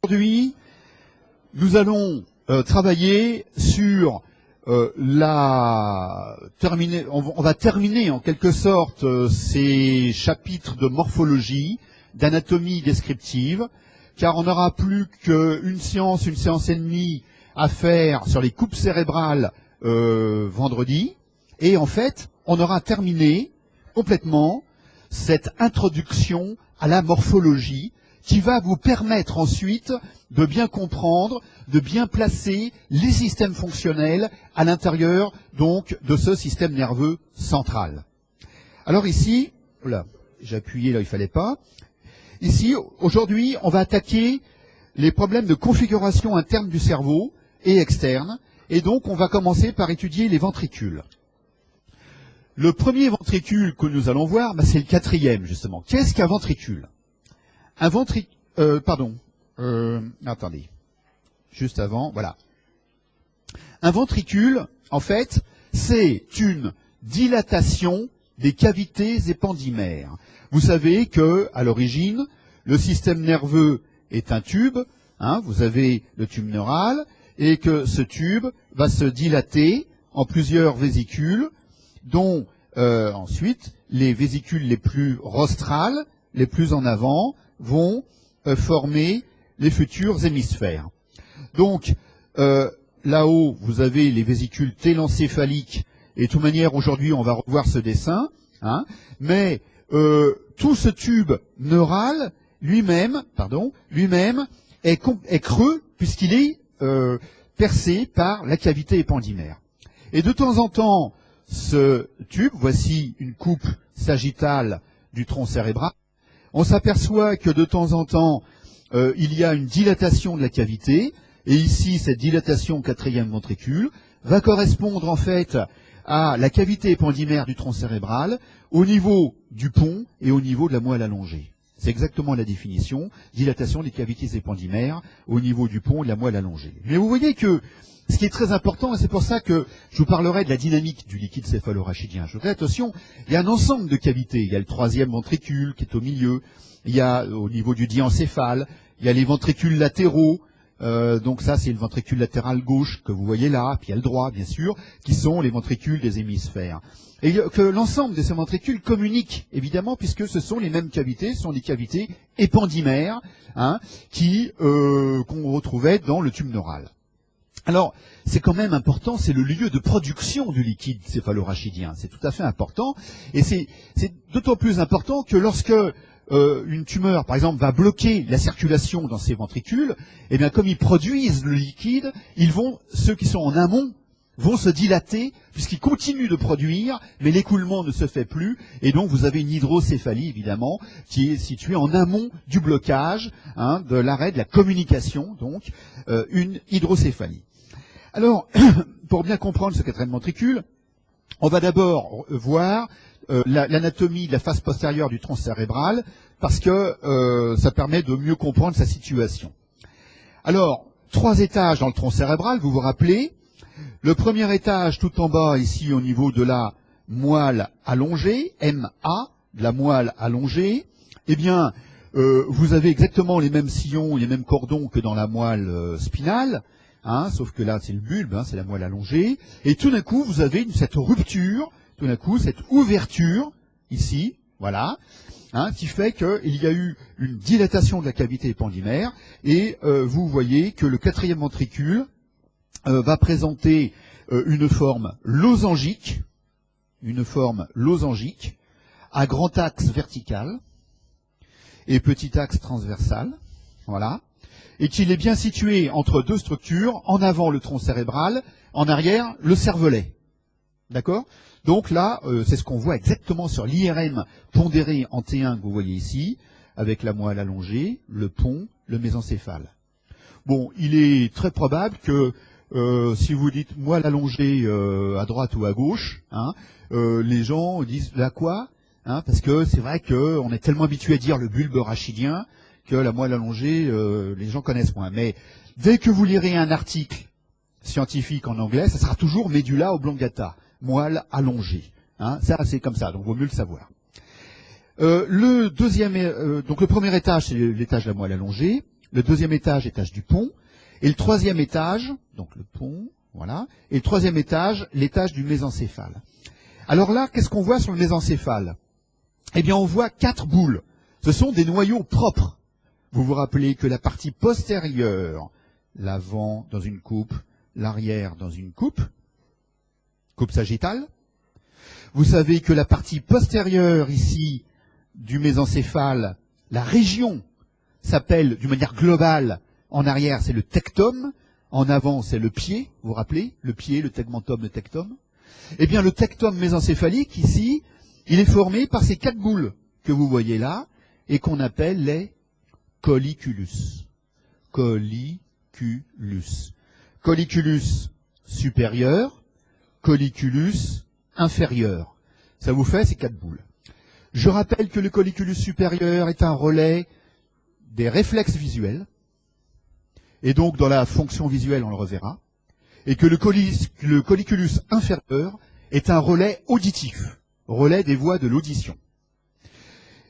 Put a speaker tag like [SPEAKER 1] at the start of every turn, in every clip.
[SPEAKER 1] Aujourd'hui, nous allons travailler sur on va terminer en quelque sorte ces chapitres de morphologie, d'anatomie descriptive, car on n'aura plus qu'une séance et demie à faire sur les coupes cérébrales vendredi, et en fait, on aura terminé complètement cette introduction à la morphologie qui va vous permettre ensuite de bien comprendre, de bien placer les systèmes fonctionnels à l'intérieur donc de ce système nerveux central. Alors ici, là, j'ai appuyé là, il fallait pas. Ici, aujourd'hui, on va attaquer les problèmes de configuration interne du cerveau et externe, et donc on va commencer par étudier les ventricules. Le premier ventricule que nous allons voir, c'est le quatrième justement. Qu'est-ce qu'un ventricule ? Un ventricule, attendez, juste avant, voilà. Un ventricule, en fait, c'est une dilatation des cavités épandymères. Vous savez que, à l'origine, le système nerveux est un tube, vous avez le tube neural, et que ce tube va se dilater en plusieurs vésicules, dont ensuite les vésicules les plus rostrales, les plus en avant, vont former les futurs hémisphères. Donc, là-haut, vous avez les vésicules télencéphaliques, et de toute manière, aujourd'hui, on va revoir ce dessin, mais tout ce tube neural, lui-même est creux, puisqu'il est percé par la cavité épandymère. Et de temps en temps, ce tube, voici une coupe sagittale du tronc cérébral, on s'aperçoit que de temps en temps, il y a une dilatation de la cavité, et ici, cette dilatation au quatrième ventricule va correspondre en fait à la cavité épandymère du tronc cérébral au niveau du pont et au niveau de la moelle allongée. C'est exactement la définition, dilatation des cavités épandymères au niveau du pont et de la moelle allongée. Mais vous voyez que ce qui est très important, et c'est pour ça que je vous parlerai de la dynamique du liquide céphalorachidien. Je vous dis, attention, il y a un ensemble de cavités. Il y a le troisième ventricule qui est au milieu, il y a au niveau du diencéphale, il y a les ventricules latéraux, donc ça c'est le ventricule latéral gauche que vous voyez là, puis il y a le droit bien sûr, qui sont les ventricules des hémisphères. Et que l'ensemble de ces ventricules communiquent évidemment puisque ce sont les mêmes cavités, ce sont des cavités épandymères qu'on retrouvait dans le tube neural. Alors, c'est quand même important, c'est le lieu de production du liquide céphalorachidien, c'est tout à fait important, et c'est d'autant plus important que lorsque une tumeur, par exemple, va bloquer la circulation dans ces ventricules, eh bien, comme ils produisent le liquide, ceux qui sont en amont, vont se dilater, puisqu'ils continuent de produire, mais l'écoulement ne se fait plus, et donc vous avez une hydrocéphalie, évidemment, qui est située en amont du blocage, de l'arrêt de la communication, donc, une hydrocéphalie. Alors, pour bien comprendre ce quatrième ventricule, on va d'abord voir l'anatomie de la face postérieure du tronc cérébral, parce que ça permet de mieux comprendre sa situation. Alors, 3 étages dans le tronc cérébral, vous vous rappelez. Le premier étage, tout en bas, ici, au niveau de la moelle allongée, MA, de la moelle allongée, eh bien, vous avez exactement les mêmes sillons, les mêmes cordons que dans la moelle spinale, sauf que là, c'est le bulbe, c'est la moelle allongée, et tout d'un coup, vous avez cette rupture, tout d'un coup, cette ouverture, ici, voilà, qui fait qu'il y a eu une dilatation de la cavité épandymère, et vous voyez que le quatrième ventricule va présenter une forme losangique, à grand axe vertical et petit axe transversal, voilà, et qu'il est bien situé entre 2 structures, en avant le tronc cérébral, en arrière le cervelet. D'accord ? Donc là, c'est ce qu'on voit exactement sur l'IRM pondéré en T1 que vous voyez ici, avec la moelle allongée, le pont, le mésencéphale. Bon, il est très probable que si vous dites moelle allongée à droite ou à gauche, les gens disent là quoi, parce que c'est vrai qu'on est tellement habitué à dire le bulbe rachidien que la moelle allongée, les gens connaissent moins. Mais dès que vous lirez un article scientifique en anglais, ça sera toujours medulla oblongata, moelle allongée. Ça, c'est comme ça, donc vaut mieux le savoir. Donc le premier étage, c'est l'étage de la moelle allongée. le deuxième étage, étage du pont, et le troisième étage, donc le pont, voilà, et le troisième étage, l'étage du mésencéphale. Alors là, qu'est-ce qu'on voit sur le mésencéphale? Eh bien, on voit 4 boules. Ce sont des noyaux propres. Vous vous rappelez que la partie postérieure, l'avant dans une coupe, l'arrière dans une coupe sagittale. Vous savez que la partie postérieure ici du mésencéphale, la région s'appelle d'une manière globale, en arrière c'est le tectum, en avant c'est le pied, vous vous rappelez, le pied, le tegmentum, le tectum. Eh bien le tectum mésencéphalique ici, il est formé par ces 4 boules que vous voyez là et qu'on appelle les colliculus. Colliculus. Colliculus supérieur, colliculus inférieur. Ça vous fait ces 4 boules. Je rappelle que le colliculus supérieur est un relais des réflexes visuels, et donc dans la fonction visuelle on le reverra, et que le colliculus inférieur est un relais auditif, relais des voies de l'audition.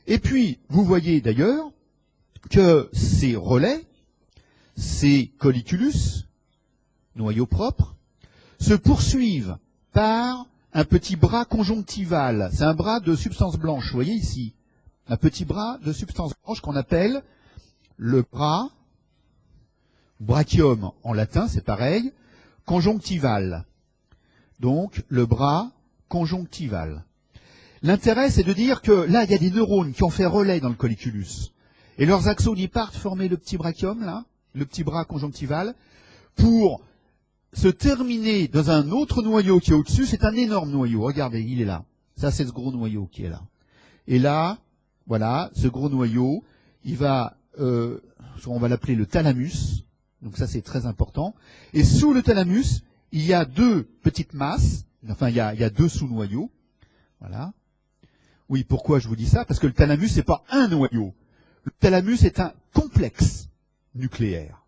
[SPEAKER 1] Et puis, vous voyez d'ailleurs que ces relais, ces colliculus, noyaux propres, se poursuivent par un petit bras conjonctival. C'est un bras de substance blanche, vous voyez ici. Un petit bras de substance blanche qu'on appelle le bras, brachium en latin, c'est pareil, conjonctival. Donc, le bras conjonctival. L'intérêt, c'est de dire que là, il y a des neurones qui ont fait relais dans le colliculus. Et leurs axones y partent former le petit brachium, là, le petit bras conjonctival, pour se terminer dans un autre noyau qui est au-dessus. C'est un énorme noyau, regardez, il est là. Ça, c'est ce gros noyau qui est là. Et là, voilà, ce gros noyau, il va, on va l'appeler le thalamus. Donc ça, c'est très important. Et sous le thalamus, il y a 2 petites masses, enfin, il y a 2 sous-noyaux. Voilà. Oui, pourquoi je vous dis ça? Parce que le thalamus, c'est pas un noyau. Le thalamus est un complexe nucléaire.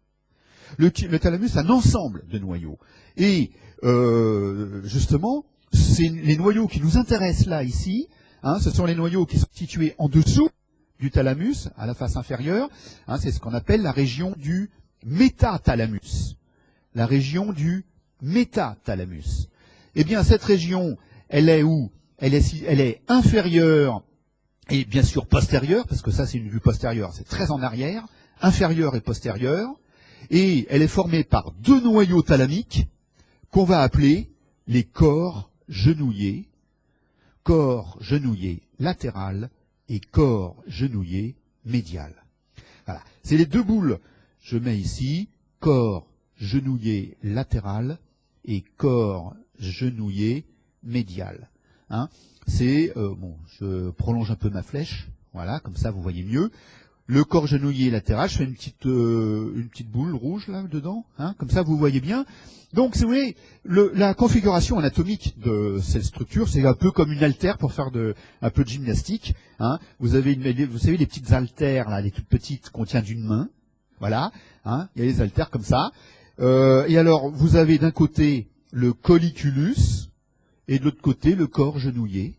[SPEAKER 1] Le thalamus, c'est un ensemble de noyaux. Et justement, c'est les noyaux qui nous intéressent là, ici. Hein, ce sont les noyaux qui sont situés en dessous du thalamus, à la face inférieure. Hein, c'est ce qu'on appelle la région du métathalamus. La région du métathalamus. Eh bien, cette région, elle est où? Elle est inférieure et bien sûr postérieure, parce que ça c'est une vue postérieure, c'est très en arrière, inférieure et postérieure, et elle est formée par 2 noyaux thalamiques qu'on va appeler les corps genouillés latéral et corps genouillé médial. Voilà, c'est les 2 boules. Je mets ici corps genouillé latéral et corps genouillé médial. Hein, c'est, bon, je prolonge un peu ma flèche, voilà, comme ça vous voyez mieux. Le corps genouillé latéral, je fais une petite boule rouge là dedans, hein, comme ça vous voyez bien. Donc, si vous voulez, la configuration anatomique de cette structure, c'est un peu comme une haltère pour faire un peu de gymnastique. Hein. Vous savez, les petites haltères là, les toutes petites qu'on tient d'une main, voilà. Hein, il y a les haltères comme ça. Et alors, vous avez d'un côté le colliculus. Et de l'autre côté, le corps genouillé.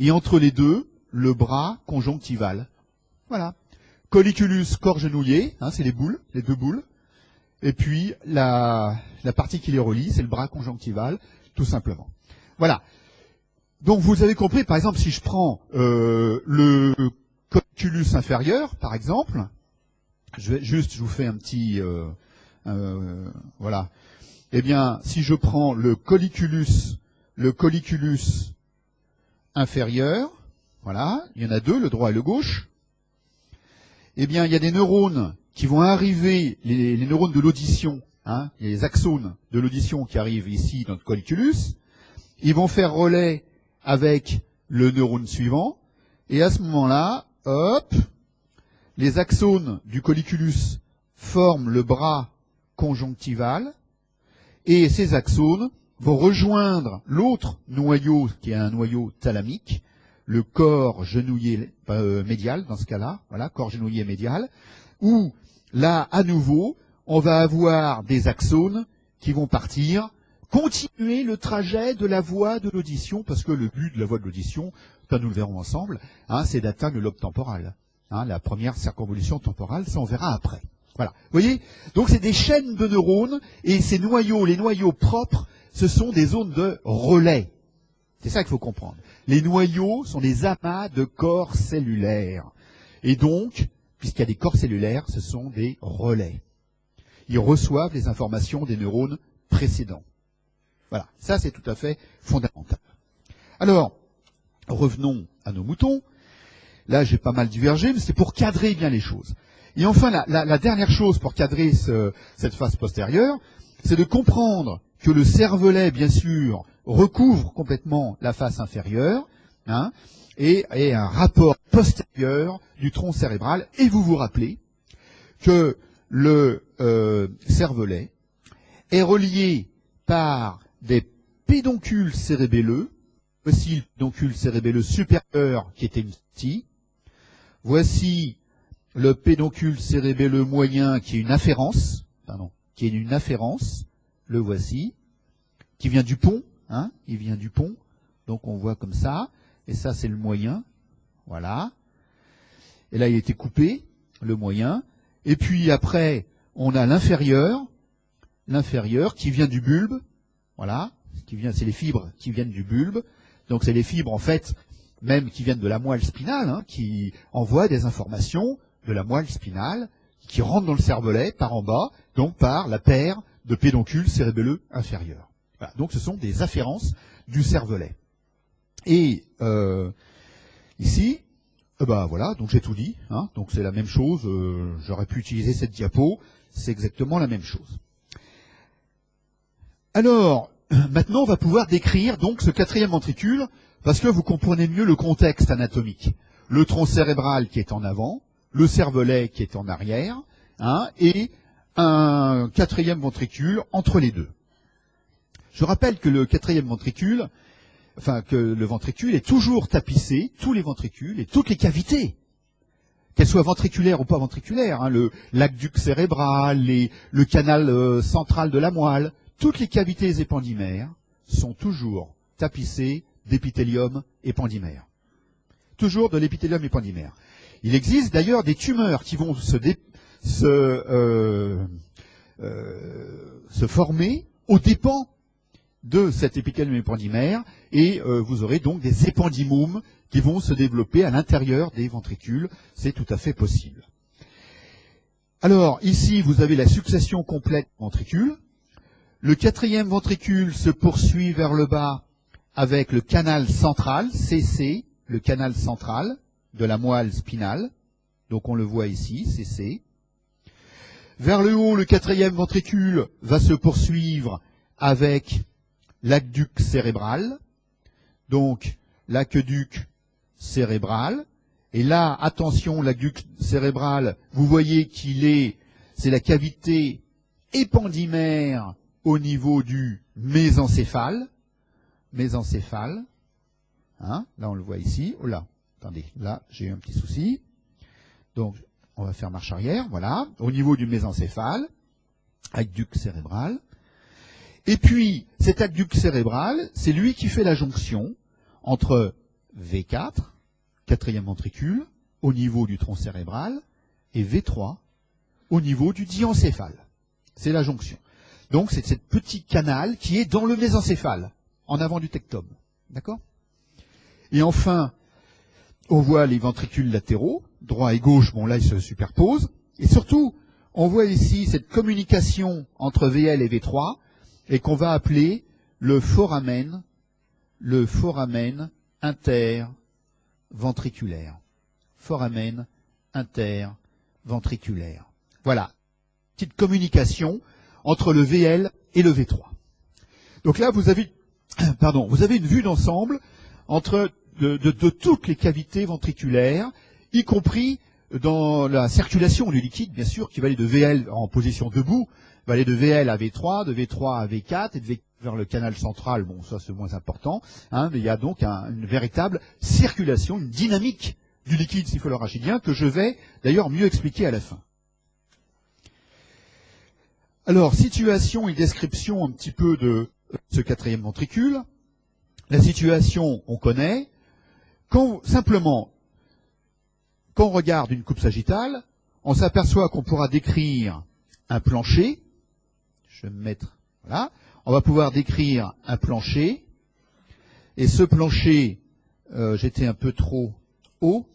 [SPEAKER 1] Et entre les deux, le bras conjonctival. Voilà. Colliculus, corps genouillé, hein, c'est les boules, les 2 boules. Et puis, la partie qui les relie, c'est le bras conjonctival, tout simplement. Voilà. Donc, vous avez compris, par exemple, si je prends le colliculus inférieur, par exemple, je vous fais un petit... voilà. Eh bien, si je prends le colliculus inférieur, voilà, il y en a 2, le droit et le gauche, eh bien, il y a des neurones qui vont arriver, les neurones de l'audition, hein, il y a les axones de l'audition qui arrivent ici dans le colliculus, ils vont faire relais avec le neurone suivant, et à ce moment-là, hop, les axones du colliculus forment le bras conjonctival, et ces axones vont rejoindre l'autre noyau, qui est un noyau thalamique, le corps genouillé médial, dans ce cas-là, voilà, corps genouillé médial, où, là, à nouveau, on va avoir des axones qui vont partir, continuer le trajet de la voie de l'audition, parce que le but de la voie de l'audition, nous le verrons ensemble, hein, c'est d'atteindre le lobe temporal. La première circonvolution temporale, ça on verra après. Voilà. Vous voyez? Donc c'est des chaînes de neurones, et ces noyaux, les noyaux propres, ce sont des zones de relais. C'est ça qu'il faut comprendre. Les noyaux sont des amas de corps cellulaires. Et donc, puisqu'il y a des corps cellulaires, ce sont des relais. Ils reçoivent les informations des neurones précédents. Voilà, ça c'est tout à fait fondamental. Alors, revenons à nos moutons. Là, j'ai pas mal divergé, mais c'est pour cadrer bien les choses. Et enfin, la dernière chose pour cadrer cette face postérieure, c'est de comprendre que le cervelet, bien sûr, recouvre complètement la face inférieure, et un rapport postérieur du tronc cérébral. Et vous vous rappelez que le cervelet est relié par des pédoncules cérébelleux. Voici le pédoncule cérébelleux supérieur qui était une scie. Voici le pédoncule cérébelleux moyen qui est une afférence, le voici, qui vient du pont, il vient du pont, donc on voit comme ça, et ça c'est le moyen, voilà. Et là il a été coupé, le moyen, et puis après on a l'inférieur qui vient du bulbe, voilà, c'est les fibres qui viennent du bulbe, donc c'est les fibres en fait, même qui viennent de la moelle spinale, qui envoient des informations de la moelle spinale, qui rentrent dans le cervelet par en bas, donc par la paire de pédoncules cérébelleux inférieurs. Voilà, donc ce sont des afférences du cervelet. Et ici, voilà, donc j'ai tout dit, donc c'est la même chose, j'aurais pu utiliser cette diapo, c'est exactement la même chose. Alors, maintenant on va pouvoir décrire donc ce quatrième ventricule, parce que vous comprenez mieux le contexte anatomique. Le tronc cérébral qui est en avant, le cervelet qui est en arrière, et un quatrième ventricule entre les deux. Je rappelle que le quatrième ventricule, que le ventricule est toujours tapissé, tous les ventricules et toutes les cavités, qu'elles soient ventriculaires ou pas ventriculaires, l'aqueduc cérébral, le canal central de la moelle, toutes les cavités épendymères sont toujours tapissées d'épithélium épendymère. Toujours de l'épithélium épendymère. Il existe d'ailleurs des tumeurs qui vont se former aux dépens de cet épithélium épendymère, et vous aurez donc des épendymomes qui vont se développer à l'intérieur des ventricules. C'est tout à fait possible. Alors, ici, vous avez la succession complète des ventricules. Le quatrième ventricule se poursuit vers le bas avec le canal central, CC, le canal central de la moelle spinale. Donc on le voit ici, CC. Vers le haut, le quatrième ventricule va se poursuivre avec l'aqueduc cérébral. Donc l'aqueduc cérébral. Et là, attention, l'aqueduc cérébral, vous voyez c'est la cavité épendymère au niveau du mésencéphale. Là on le voit ici. Oh là, attendez, là j'ai eu un petit souci. Donc on va faire marche arrière, voilà, au niveau du mésencéphale, aqueduc cérébral. Et puis cet aqueduc cérébral, c'est lui qui fait la jonction entre V4, quatrième ventricule, au niveau du tronc cérébral, et V3, au niveau du diencéphale. C'est la jonction. Donc c'est ce petit canal qui est dans le mésencéphale, en avant du tectum. D'accord ? Et enfin, on voit les ventricules latéraux, droit et gauche, bon là ils se superposent. Et surtout, on voit ici cette communication entre VL et V3, et qu'on va appeler le foramen interventriculaire. Foramen interventriculaire. Voilà. Petite communication entre le VL et le V3. Donc là, vous avez une vue d'ensemble de toutes les cavités ventriculaires, y compris dans la circulation du liquide, bien sûr, qui va aller de VL en position debout, va aller de VL à V3, de V3 à V4, et de V4 vers le canal central, bon, ça c'est moins important, mais il y a donc une véritable circulation, une dynamique du liquide céphalorachidien que je vais d'ailleurs mieux expliquer à la fin. Alors, situation et description un petit peu de ce quatrième ventricule. La situation, on connaît. Simplement, quand on regarde une coupe sagittale, on s'aperçoit qu'on pourra décrire un plancher. Je vais me mettre, voilà. On va pouvoir décrire un plancher. Et ce plancher, j'étais un peu trop haut.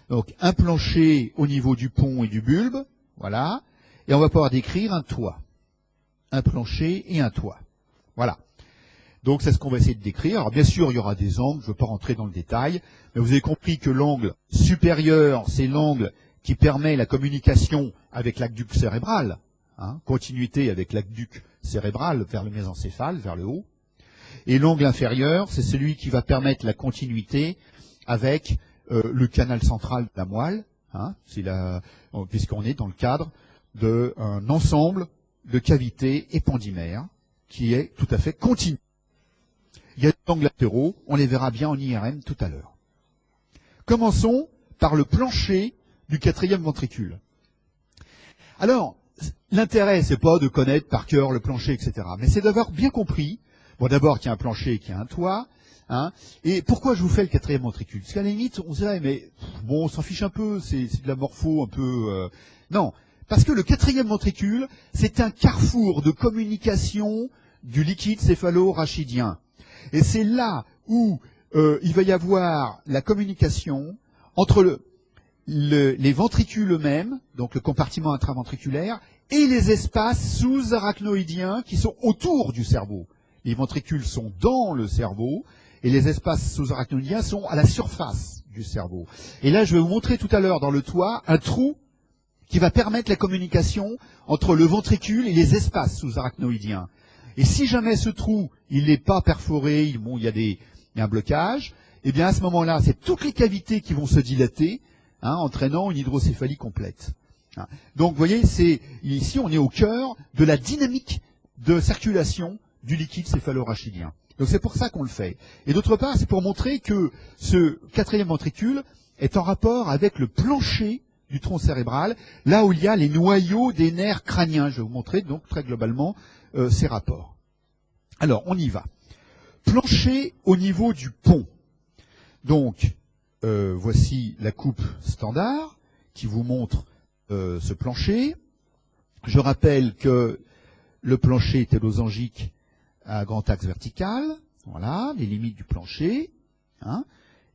[SPEAKER 1] Donc un plancher au niveau du pont et du bulbe, voilà. Et on va pouvoir décrire un toit. Un plancher et un toit. Voilà. Donc c'est ce qu'on va essayer de décrire. Alors bien sûr, il y aura des angles, je ne veux pas rentrer dans le détail, mais vous avez compris que l'angle supérieur, c'est l'angle qui permet la communication avec l'aqueduc cérébral, hein, continuité avec l'aqueduc cérébral vers le mésencéphale, vers le haut. Et l'angle inférieur, c'est celui qui va permettre la continuité avec le canal central de la moelle, hein, puisqu'on est dans le cadre d'un ensemble de cavités épandymères qui est tout à fait continu. Il y a des angles latéraux, on les verra bien en IRM tout à l'heure. Commençons par le plancher du quatrième ventricule. Alors, l'intérêt, c'est pas de connaître par cœur le plancher, etc., mais c'est d'avoir bien compris, bon, d'abord qu'il y a un plancher, qu'il y a un toit, hein, et pourquoi je vous fais le quatrième ventricule? Parce qu'à la limite, on se dirait, mais bon, on s'en fiche un peu, c'est de la morpho un peu... Non, parce que le quatrième ventricule, c'est un carrefour de communication du liquide céphalo-rachidien. Et c'est là où il va y avoir la communication entre les ventricules eux-mêmes, donc le compartiment intraventriculaire, et les espaces sous-arachnoïdiens qui sont autour du cerveau. Les ventricules sont dans le cerveau, et les espaces sous-arachnoïdiens sont à la surface du cerveau. Et là, je vais vous montrer tout à l'heure dans le toit un trou qui va permettre la communication entre le ventricule et les espaces sous-arachnoïdiens. Et si jamais ce trou, il n'est pas perforé, bon, il y a un blocage, eh bien à ce moment-là, c'est toutes les cavités qui vont se dilater, hein, entraînant une hydrocéphalie complète. Hein. Donc, vous voyez, ici, on est au cœur de la dynamique de circulation du liquide céphalo-rachidien. Donc c'est pour ça qu'on le fait. Et d'autre part, c'est pour montrer que ce quatrième ventricule est en rapport avec le plancher du tronc cérébral, là où il y a les noyaux des nerfs crâniens. Je vais vous montrer donc très globalement ces rapports. Alors, on y va. Plancher au niveau du pont. Donc, voici la coupe standard qui vous montre ce plancher. Je rappelle que le plancher était losangique à grand axe vertical. Voilà, les limites du plancher. Hein,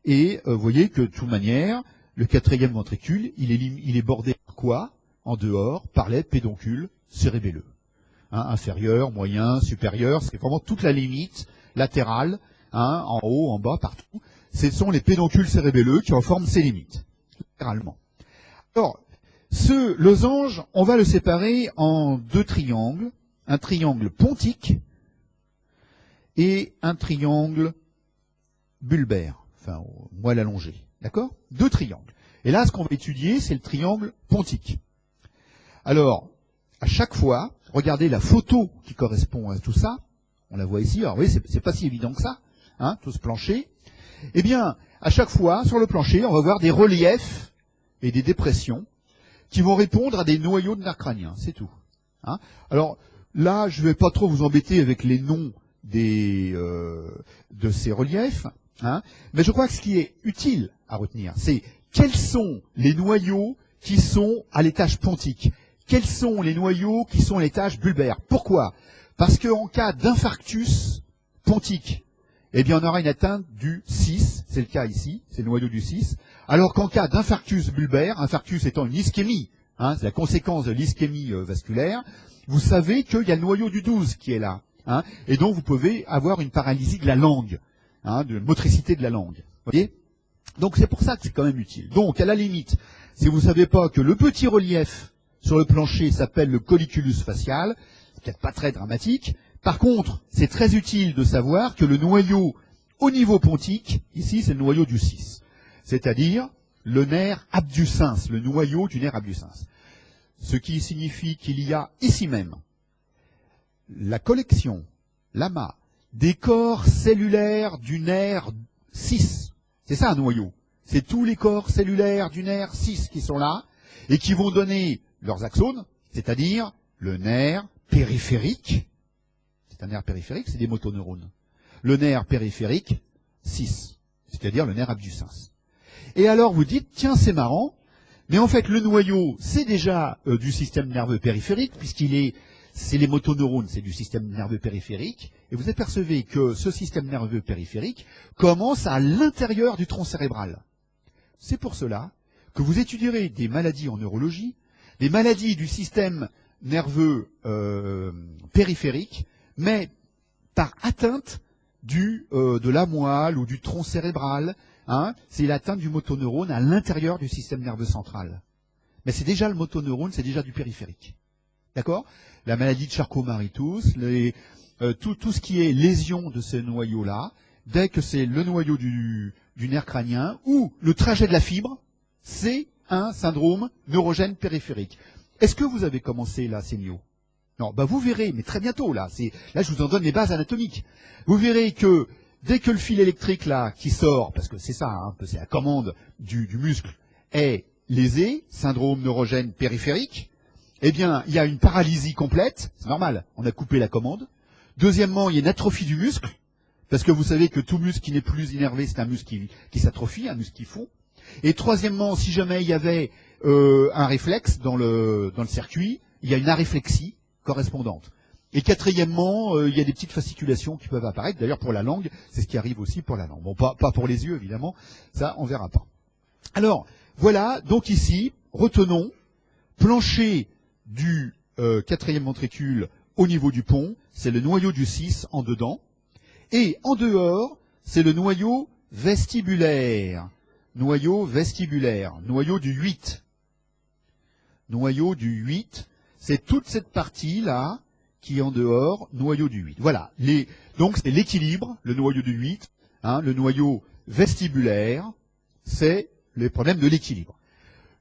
[SPEAKER 1] et vous voyez que de toute manière, le quatrième ventricule, il est bordé par quoi? En dehors, par les pédoncules cérébelleux. Hein, inférieur, moyen, supérieur, c'est vraiment toute la limite latérale, hein, en haut, en bas, partout. Ce sont les pédoncules cérébelleux qui en forment ces limites, latéralement. Alors, ce losange, on va le séparer en deux triangles, un triangle pontique et un triangle bulbaire, enfin, moelle allongée. D'accord? Deux triangles. Et là, ce qu'on va étudier, c'est le triangle pontique. Alors, à chaque fois, regardez la photo qui correspond à tout ça. On la voit ici. Alors, oui, c'est pas si évident que ça, hein, tout ce plancher. Eh bien, à chaque fois, sur le plancher, on va voir des reliefs et des dépressions qui vont répondre à des noyaux de nerfs crâniens. C'est tout. Hein. Alors, là, je ne vais pas trop vous embêter avec les noms de ces reliefs. Hein, mais je crois que ce qui est utile à retenir, c'est quels sont les noyaux qui sont à l'étage pontique, quels sont les noyaux qui sont à l'étage bulbaire. Pourquoi? Parce qu'en cas d'infarctus pontique, eh bien on aura une atteinte du 6, c'est le cas ici, c'est le noyau du 6, alors qu'en cas d'infarctus bulbaire, infarctus étant une ischémie, hein, c'est la conséquence de l'ischémie vasculaire, vous savez qu'il y a le noyau du 12 qui est là, hein, et donc vous pouvez avoir une paralysie de la langue. Hein, de motricité de la langue. Vous voyez? Donc c'est pour ça que c'est quand même utile. Donc à la limite, si vous ne savez pas que le petit relief sur le plancher s'appelle le colliculus facial, c'est peut-être pas très dramatique. Par contre, c'est très utile de savoir que le noyau au niveau pontique, ici c'est le noyau du 6, c'est-à-dire le nerf abducens, le noyau du nerf abducens. Ce qui signifie qu'il y a ici même la collection, l'amas, des corps cellulaires du nerf 6. C'est ça un noyau. C'est tous les corps cellulaires du nerf 6 qui sont là et qui vont donner leurs axones, c'est-à-dire le nerf périphérique. C'est un nerf périphérique, c'est des motoneurones. Le nerf périphérique 6, c'est-à-dire le nerf abducens. Et alors vous dites, tiens c'est marrant, Mais en fait, le noyau, c'est déjà du système nerveux périphérique, c'est les motoneurones, c'est du système nerveux périphérique. Et vous apercevez que ce système nerveux périphérique commence à l'intérieur du tronc cérébral. C'est pour cela que vous étudierez des maladies en neurologie, des maladies du système nerveux périphérique, mais par atteinte de la moelle ou du tronc cérébral. Hein, c'est l'atteinte du motoneurone à l'intérieur du système nerveux central. Mais c'est déjà le motoneurone, c'est déjà du périphérique. D'accord? La maladie de Charcot-Marie-Tooth, tout ce qui est lésion de ce noyau-là, dès que c'est le noyau du nerf crânien ou le trajet de la fibre, c'est un syndrome neurogène périphérique. Est-ce que vous avez commencé là, Sénio? Non, bah vous verrez, mais très bientôt là. Là, je vous en donne les bases anatomiques. Vous verrez que dès que le fil électrique là qui sort, parce que c'est ça, hein, c'est la commande du muscle, est lésé, syndrome neurogène périphérique, eh bien, il y a une paralysie complète, c'est normal, on a coupé la commande. Deuxièmement, il y a une atrophie du muscle, parce que vous savez que tout muscle qui n'est plus innervé, c'est un muscle qui s'atrophie, un muscle qui fond. Et troisièmement, si jamais il y avait un réflexe dans le circuit, il y a une aréflexie correspondante. Et quatrièmement, il y a des petites fasciculations qui peuvent apparaître. D'ailleurs, pour la langue, c'est ce qui arrive aussi pour la langue. Bon, pas pour les yeux, évidemment. Ça, on verra pas. Alors, voilà. Donc ici, retenons, plancher du quatrième ventricule au niveau du pont, c'est le noyau du 6 en dedans. Et en dehors, c'est le noyau vestibulaire. Noyau vestibulaire. Noyau du 8. Noyau du 8, c'est toute cette partie-là qui est en dehors, noyau du 8. Voilà. Donc c'est l'équilibre, le noyau du 8, hein, le noyau vestibulaire, c'est les problèmes de l'équilibre.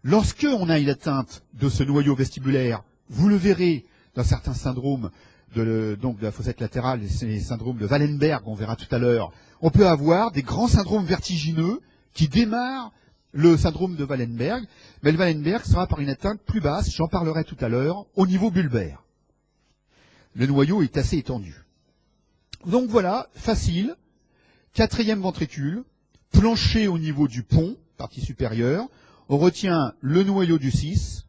[SPEAKER 1] Lorsque on a une atteinte de ce noyau vestibulaire, vous le verrez dans certains syndromes donc de la fossette latérale, les syndromes de Wallenberg, on verra tout à l'heure, on peut avoir des grands syndromes vertigineux qui démarrent le syndrome de Wallenberg, mais le Wallenberg sera par une atteinte plus basse, j'en parlerai tout à l'heure, au niveau bulbaire. Le noyau est assez étendu. Donc voilà, facile, quatrième ventricule, plancher au niveau du pont, partie supérieure, on retient le noyau du 6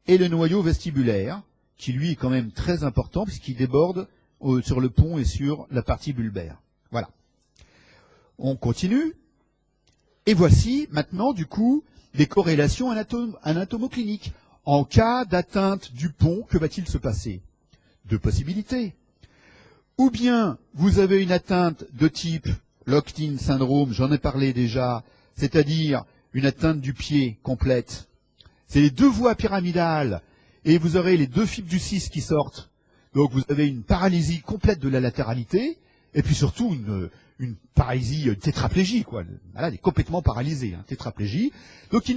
[SPEAKER 1] et le noyau vestibulaire, qui lui est quand même très important puisqu'il déborde sur le pont et sur la partie bulbaire. Voilà. On continue. Et voici maintenant, du coup, des corrélations anatomocliniques. En cas d'atteinte du pont, que va-t-il se passer? Deux possibilités. Ou bien vous avez une atteinte de type Locked-in syndrome, j'en ai parlé déjà, c'est-à-dire une atteinte du pied complète. C'est les deux voies pyramidales et vous aurez les deux fibres du 6 qui sortent. Donc vous avez une paralysie complète de la latéralité et puis surtout une paralysie tétraplégie, quoi. Le malade est complètement paralysé, hein, tétraplégie. Donc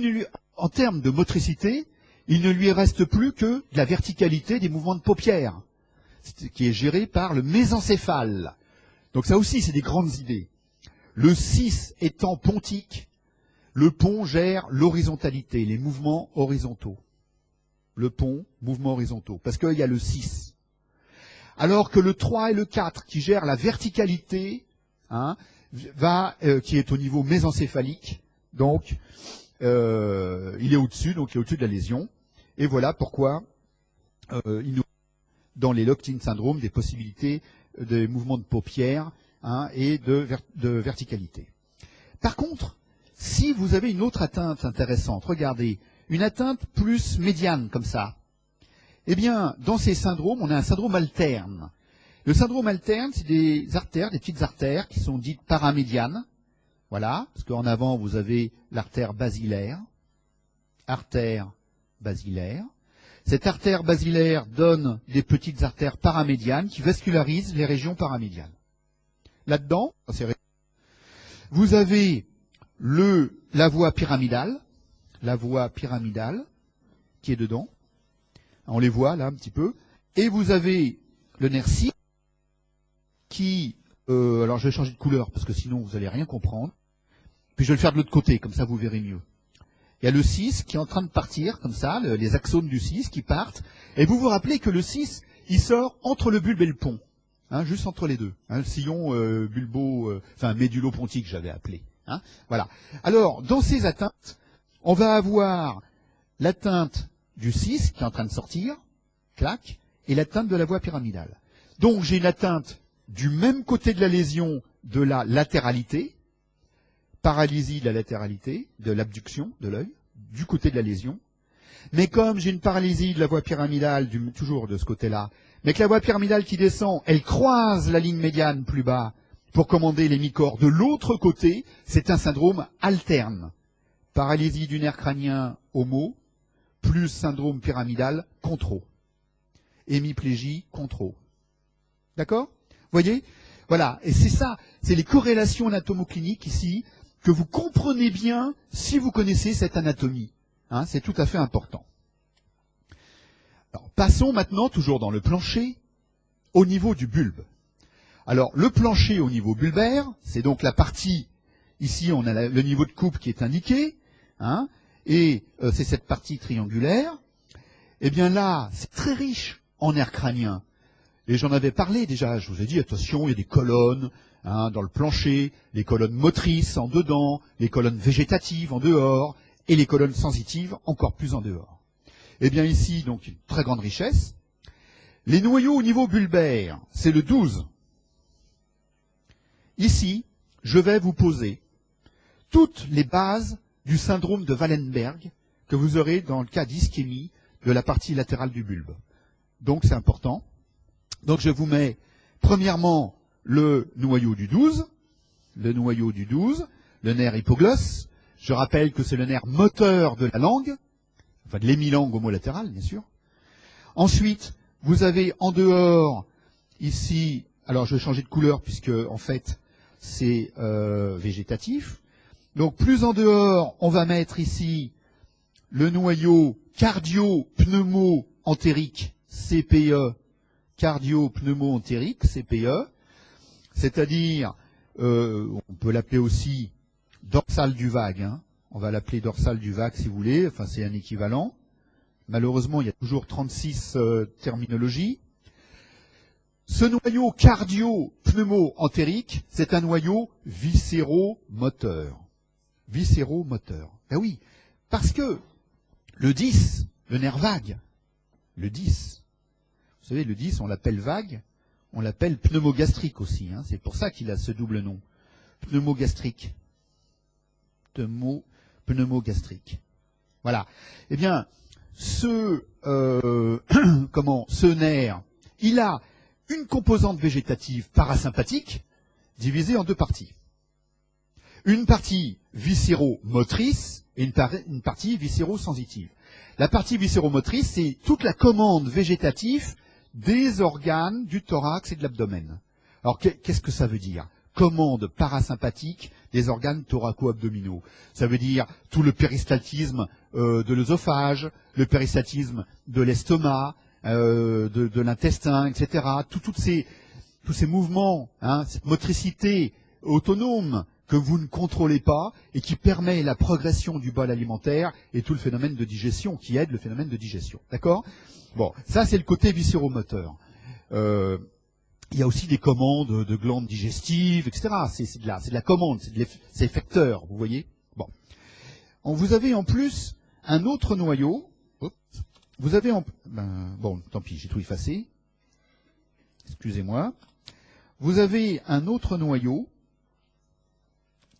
[SPEAKER 1] en termes de motricité, il ne lui reste plus que de la verticalité des mouvements de paupières, qui est géré par le mésencéphale. Donc ça aussi, c'est des grandes idées. Le 6 étant pontique, le pont gère l'horizontalité, les mouvements horizontaux. Le pont, mouvements horizontaux, parce qu'il y a le 6. Alors que le 3 et le 4, qui gèrent la verticalité, hein, qui est au niveau mésencéphalique, donc il est au-dessus, donc il est au-dessus de la lésion. Et voilà pourquoi il nous dans les Locked-in syndrome des possibilités de mouvements de paupières, hein, et de verticalité. Par contre, si vous avez une autre atteinte intéressante, regardez, une atteinte plus médiane comme ça, eh bien, dans ces syndromes, on a un syndrome alterne. Le syndrome alterne, c'est des artères, des petites artères qui sont dites paramédianes. Voilà, parce qu'en avant, vous avez l'artère basilaire. Artère basilaire. Cette artère basilaire donne des petites artères paramédianes qui vascularisent les régions paramédianes. Là-dedans, vous avez la voie pyramidale qui est dedans. On les voit là un petit peu. Et vous avez le nerf 6 qui... alors je vais changer de couleur parce que sinon vous n'allez rien comprendre. Puis je vais le faire de l'autre côté, comme ça vous verrez mieux. Il y a le 6 qui est en train de partir, comme ça, les axones du 6 qui partent. Et vous vous rappelez que le 6, il sort entre le bulbe et le pont. Hein, juste entre les deux. Hein, le sillon médulo-pontique, j'avais appelé. Hein, voilà. Alors, dans ces atteintes, on va avoir l'atteinte du 6 qui est en train de sortir, clac, et l'atteinte de la voie pyramidale. Donc j'ai une atteinte du même côté de la lésion de la latéralité, paralysie de la latéralité, de l'abduction de l'œil, du côté de la lésion. Mais comme j'ai une paralysie de la voie pyramidale, toujours de ce côté-là, mais que la voie pyramidale qui descend, elle croise la ligne médiane plus bas pour commander l'hémicorps de l'autre côté, c'est un syndrome alterne. Paralysie du nerf crânien homo, plus syndrome pyramidal contro. Hémiplégie contro. D'accord? Vous voyez? Voilà. Et c'est ça, c'est les corrélations anatomocliniques ici, que vous comprenez bien si vous connaissez cette anatomie. Hein, c'est tout à fait important. Alors, passons maintenant, toujours dans le plancher, au niveau du bulbe. Alors, le plancher au niveau bulbaire, c'est donc la partie, ici on a le niveau de coupe qui est indiqué, hein, et c'est cette partie triangulaire. Eh bien là, c'est très riche en nerfs crâniens. Et j'en avais parlé déjà, je vous ai dit, attention, il y a des colonnes hein, dans le plancher, les colonnes motrices en dedans, les colonnes végétatives en dehors, et les colonnes sensitives encore plus en dehors. Eh bien ici, donc, une très grande richesse. Les noyaux au niveau bulbaire, c'est le 12. Ici, je vais vous poser toutes les bases du syndrome de Wallenberg que vous aurez dans le cas d'ischémie de la partie latérale du bulbe. Donc c'est important. Donc je vous mets premièrement le noyau du 12, le nerf hypoglosse. Je rappelle que c'est le nerf moteur de la langue, enfin de l'hémilangue homolatéral bien sûr. Ensuite, vous avez en dehors, ici, alors je vais changer de couleur puisque en fait c'est végétatif. Donc plus en dehors, on va mettre ici le noyau cardio-pneumo-entérique, CPE, cardio-pneumo-entérique, CPE, c'est-à-dire, on peut l'appeler aussi dorsale du vague, hein. On va l'appeler dorsale du vague si vous voulez, enfin c'est un équivalent. Malheureusement, il y a toujours 36 terminologies. Ce noyau cardio-pneumo-entérique, c'est un noyau viscéromoteur. Viscéromoteur. Ben oui, parce que le 10, le nerf vague, le 10, vous savez, le 10, on l'appelle vague, on l'appelle pneumogastrique aussi, hein. C'est pour ça qu'il a ce double nom. Pneumogastrique. Pneumogastrique. Voilà. Eh bien, ce nerf, il a une composante végétative parasympathique divisée en deux parties. Une partie viscéromotrice et une partie viscérosensitive. La partie viscéromotrice, c'est toute la commande végétative des organes du thorax et de l'abdomen. Alors, qu'est-ce que ça veut dire? Commande parasympathique des organes thoraco-abdominaux. Ça veut dire tout le péristaltisme de l'œsophage, le péristaltisme de l'estomac, de l'intestin, etc. Tous ces mouvements, hein, cette motricité autonome que vous ne contrôlez pas et qui permet la progression du bol alimentaire et tout le phénomène de digestion, qui aide le phénomène de digestion. D'accord? Bon, ça c'est le côté viscéromoteur. Il y a aussi des commandes de glandes digestives, etc. C'est de la commande, c'est effecteur, vous voyez. Bon. Vous avez en plus un autre noyau. Vous avez bon, tant pis, j'ai tout effacé. Excusez-moi. Vous avez un autre noyau,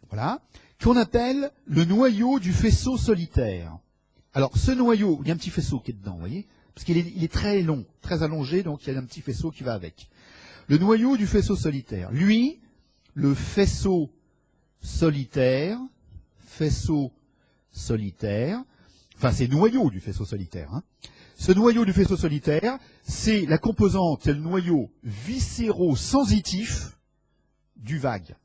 [SPEAKER 1] voilà, qu'on appelle le noyau du faisceau solitaire. Alors, ce noyau, il y a un petit faisceau qui est dedans, vous voyez, parce qu'il est très long, très allongé, donc il y a un petit faisceau qui va avec. Le noyau du faisceau solitaire. Lui, le faisceau solitaire, enfin c'est noyau du faisceau solitaire. Hein. Ce noyau du faisceau solitaire, c'est la composante, c'est le noyau viscéro-sensitif du vague.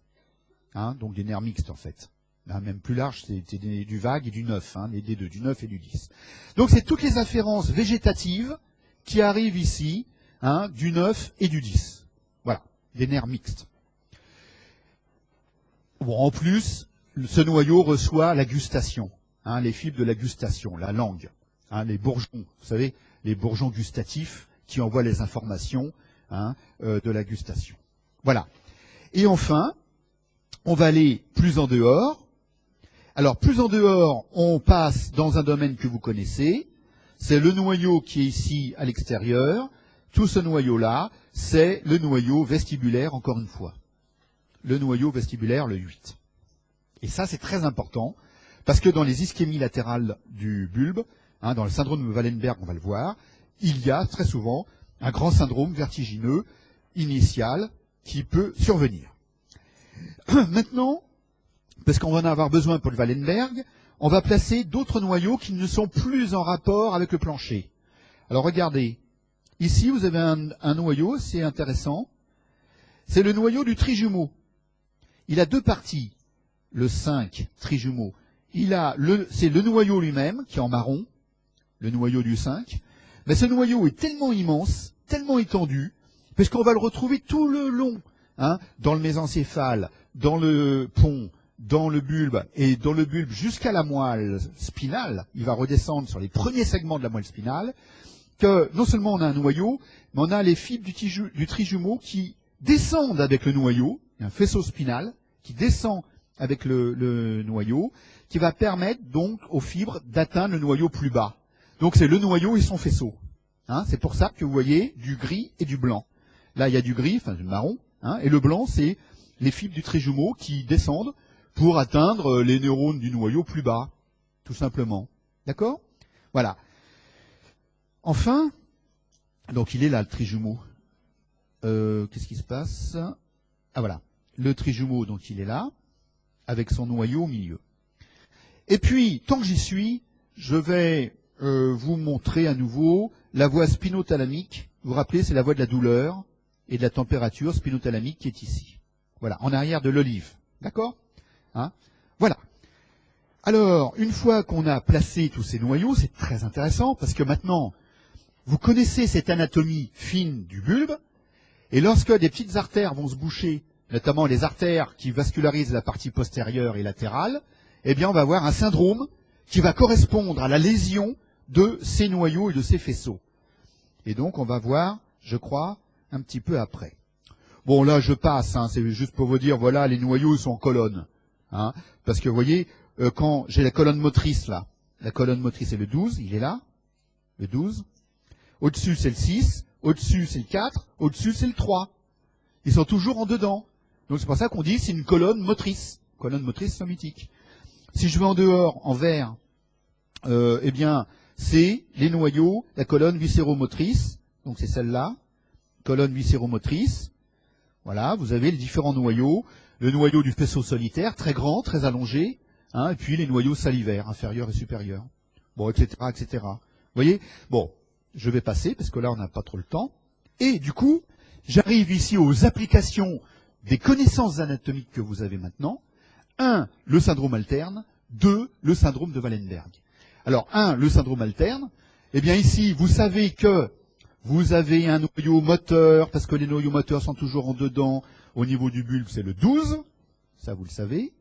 [SPEAKER 1] Hein, donc des nerfs mixtes en fait. Hein, même plus large, c'est du vague et du 9, hein, des deux, du 9 et du 10. Donc c'est toutes les afférences végétatives qui arrivent ici, hein, du 9 et du 10. Voilà, des nerfs mixtes. Bon, en plus, ce noyau reçoit la gustation, hein, les fibres de la gustation, la langue, hein, les bourgeons, vous savez, les bourgeons gustatifs qui envoient les informations hein, de la gustation. Voilà. Et enfin, on va aller plus en dehors Alors, plus en dehors, on passe dans un domaine que vous connaissez. C'est le noyau qui est ici à l'extérieur. Tout ce noyau-là, c'est le noyau vestibulaire, encore une fois. Le noyau vestibulaire, le 8. Et ça, c'est très important, parce que dans les ischémies latérales du bulbe, dans le syndrome de Wallenberg, on va le voir, il y a très souvent un grand syndrome vertigineux initial qui peut survenir. Maintenant, parce qu'on va en avoir besoin pour le Wallenberg, on va placer d'autres noyaux qui ne sont plus en rapport avec le plancher. Alors regardez, ici vous avez un noyau, c'est intéressant, c'est le noyau du trijumeau. Il a deux parties, le 5 trijumeau. C'est le noyau lui-même qui est en marron, le noyau du 5, mais ce noyau est tellement immense, tellement étendu, parce qu'on va le retrouver tout le long, dans le mésencéphale, dans le pont, dans le bulbe, et dans le bulbe jusqu'à la moelle spinale, il va redescendre sur les premiers segments de la moelle spinale, que non seulement on a un noyau, mais on a les fibres du trijumeau qui descendent avec le noyau, il y a un faisceau spinal qui descend avec le noyau, qui va permettre donc aux fibres d'atteindre le noyau plus bas. Donc c'est le noyau et son faisceau. C'est pour ça que vous voyez du gris et du blanc. Là il y a du gris, enfin du marron, et le blanc c'est les fibres du trijumeau qui descendent pour atteindre les neurones du noyau plus bas, tout simplement. D'accord? Voilà. Enfin, donc il est là le trijumeau. Qu'est-ce qui se passe? Ah voilà, le trijumeau, donc il est là, avec son noyau au milieu. Et puis, tant que j'y suis, je vais vous montrer à nouveau la voie spinothalamique. Vous vous rappelez, c'est la voie de la douleur et de la température spinothalamique qui est ici. Voilà, en arrière de l'olive. D'accord? Voilà. Alors, une fois qu'on a placé tous ces noyaux, c'est très intéressant, parce que maintenant, vous connaissez cette anatomie fine du bulbe, et lorsque des petites artères vont se boucher, notamment les artères qui vascularisent la partie postérieure et latérale, eh bien on va avoir un syndrome qui va correspondre à la lésion de ces noyaux et de ces faisceaux. Et donc on va voir, je crois, un petit peu après. Bon là je passe, c'est juste pour vous dire, voilà, les noyaux sont en colonne. Parce que vous voyez, quand j'ai la colonne motrice là, la colonne motrice est le 12, il est là, le 12. Au-dessus c'est le 6, au-dessus c'est le 4, au-dessus c'est le 3. Ils sont toujours en dedans. Donc c'est pour ça qu'on dit c'est une colonne motrice somatique. Si je vais en dehors, en vert, eh bien c'est les noyaux, la colonne viscéromotrice, donc c'est celle-là, colonne viscéromotrice. Voilà, vous avez les différents noyaux, le noyau du faisceau solitaire, très grand, très allongé, et puis les noyaux salivaires, inférieurs et supérieurs, bon, etc., etc. Vous voyez? Bon, je vais passer, parce que là, on n'a pas trop le temps. Et du coup, j'arrive ici aux applications des connaissances anatomiques que vous avez maintenant. 1, le syndrome alterne. 2, le syndrome de Wallenberg. Alors, 1, le syndrome alterne. Eh bien, ici, vous savez que vous avez un noyau moteur, parce que les noyaux moteurs sont toujours en dedans. Au niveau du bulbe, c'est le 12. Ça, vous le savez.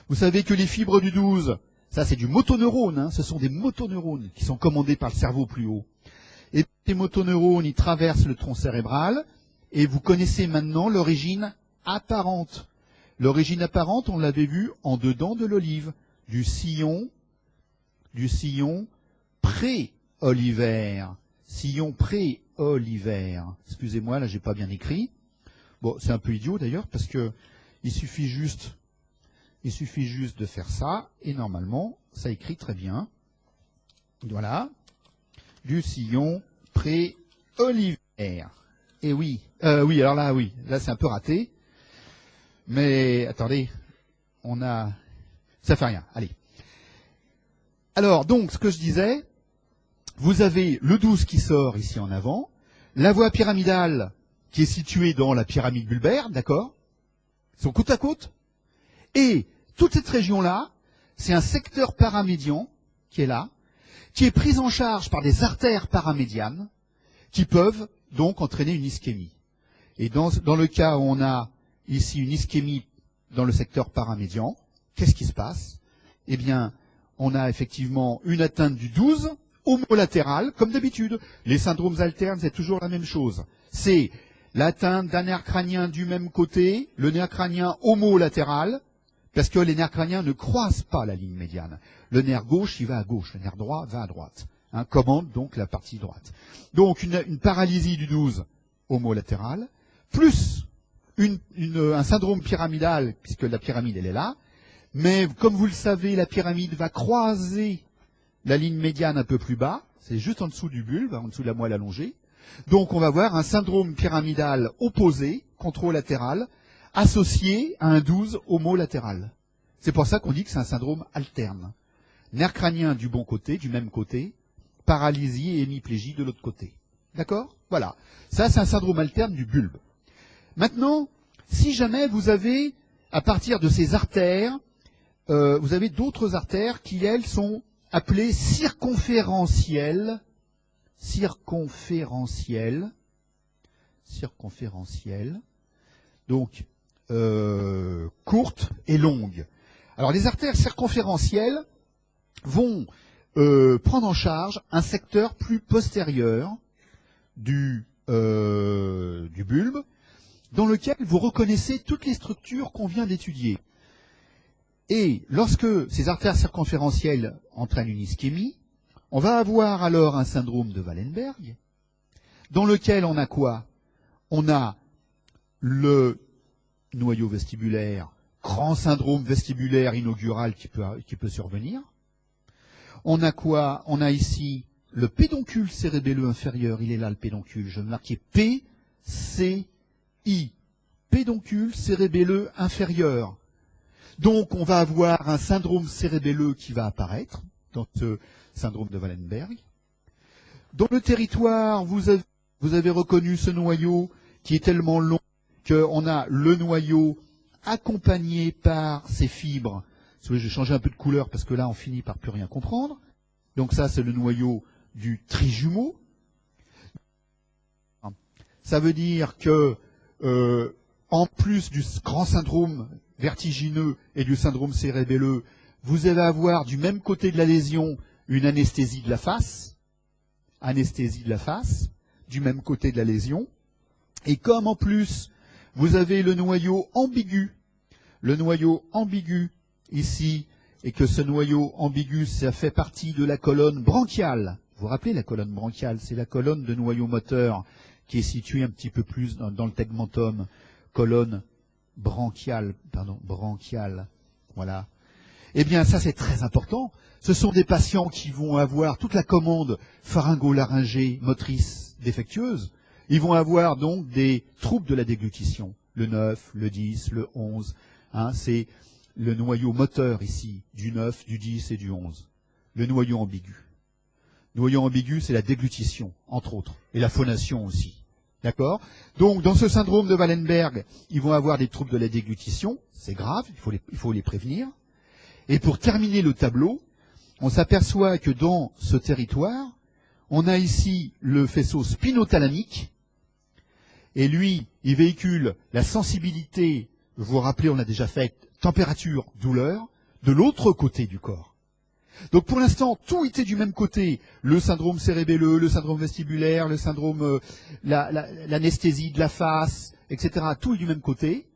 [SPEAKER 1] Vous savez que les fibres du 12, ça, c'est du motoneurone. Ce sont des motoneurones qui sont commandés par le cerveau plus haut. Et ces motoneurones, ils traversent le tronc cérébral. Et vous connaissez maintenant l'origine apparente. L'origine apparente, on l'avait vu en dedans de l'olive, du sillon pré-olivaire. Sillon pré-olivaire. Excusez-moi, là, j'ai pas bien écrit. Bon, c'est un peu idiot d'ailleurs, parce que il suffit juste de faire ça, et normalement, ça écrit très bien. Voilà. Du sillon pré-olivaire. Et oui, alors là, oui, là c'est un peu raté. Mais attendez, ça fait rien, allez. Alors, donc, ce que je disais, vous avez le 12 qui sort ici en avant, la voie pyramidale qui est située dans la pyramide bulbaire, d'accord? Ils sont côte à côte. Et toute cette région-là, c'est un secteur paramédian qui est là, qui est pris en charge par des artères paramédianes qui peuvent donc entraîner une ischémie. Et dans le cas où on a ici une ischémie dans le secteur paramédian, qu'est-ce qui se passe? Eh bien, on a effectivement une atteinte du 12 homolatéral, comme d'habitude. Les syndromes alternes, c'est toujours la même chose. C'est l'atteinte d'un nerf crânien du même côté, le nerf crânien homolatéral, Parce que les nerfs crâniens ne croisent pas la ligne médiane. Le nerf gauche, il va à gauche, le nerf droit va à droite. Commande donc la partie droite. Donc une paralysie du 12 homolatéral, plus un syndrome pyramidal, puisque la pyramide elle est là, mais comme vous le savez, la pyramide va croiser la ligne médiane un peu plus bas, c'est juste en dessous du bulbe, en dessous de la moelle allongée. Donc on va voir un syndrome pyramidal opposé, controlatéral, associé à un 12 homolatéral. C'est pour ça qu'on dit que c'est un syndrome alterne. Nerf crânien du bon côté, du même côté, paralysie et hémiplégie de l'autre côté. D'accord? Voilà. Ça, c'est un syndrome alterne du bulbe. Maintenant, si jamais vous avez, à partir de ces artères, vous avez d'autres artères qui, elles, sont appelées circonférentielles, donc courtes et longues. Alors les artères circonférentielles vont prendre en charge un secteur plus postérieur du bulbe, dans lequel vous reconnaissez toutes les structures qu'on vient d'étudier. Et lorsque ces artères circonférentielles entraînent une ischémie, on va avoir alors un syndrome de Wallenberg, dans lequel on a quoi? On a le noyau vestibulaire, grand syndrome vestibulaire inaugural qui peut survenir. On a quoi? On a ici le pédoncule cérébelleux inférieur, il est là le pédoncule, je vais marquer PCI, pédoncule cérébelleux inférieur. Donc on va avoir un syndrome cérébelleux qui va apparaître dans ce syndrome de Wallenberg. Dans le territoire, vous avez reconnu ce noyau qui est tellement long qu'on a le noyau accompagné par ces fibres. Je vais changer un peu de couleur parce que là on finit par plus rien comprendre. Donc ça c'est le noyau du trijumeau. Ça veut dire que en plus du grand syndrome vertigineux et du syndrome cérébelleux, vous allez avoir du même côté de la lésion une anesthésie de la face, du même côté de la lésion. Et comme en plus vous avez le noyau ambigu ici, et que ce noyau ambigu, ça fait partie de la colonne branchiale. Vous vous rappelez la colonne branchiale, c'est la colonne de noyau moteur qui est située un petit peu plus dans le tegmentum, colonne branchiale, voilà. Eh bien, ça c'est très important. Ce sont des patients qui vont avoir toute la commande pharyngo-laryngée motrice défectueuse. Ils vont avoir donc des troubles de la déglutition, le 9, le 10, le 11. C'est le noyau moteur ici, du 9, du 10 et du 11. Le noyau ambigu. Le noyau ambigu, c'est la déglutition, entre autres, et la phonation aussi. D'accord? Donc, dans ce syndrome de Wallenberg, ils vont avoir des troubles de la déglutition. C'est grave, il faut les prévenir. Et pour terminer le tableau, on s'aperçoit que dans ce territoire, on a ici le faisceau spinothalamique. Et lui, il véhicule la sensibilité, vous vous rappelez, on a déjà fait température, douleur, de l'autre côté du corps. Donc pour l'instant, tout était du même côté. Le syndrome cérébelleux, le syndrome vestibulaire, le syndrome, l'anesthésie de la face, etc. Tout est du même côté.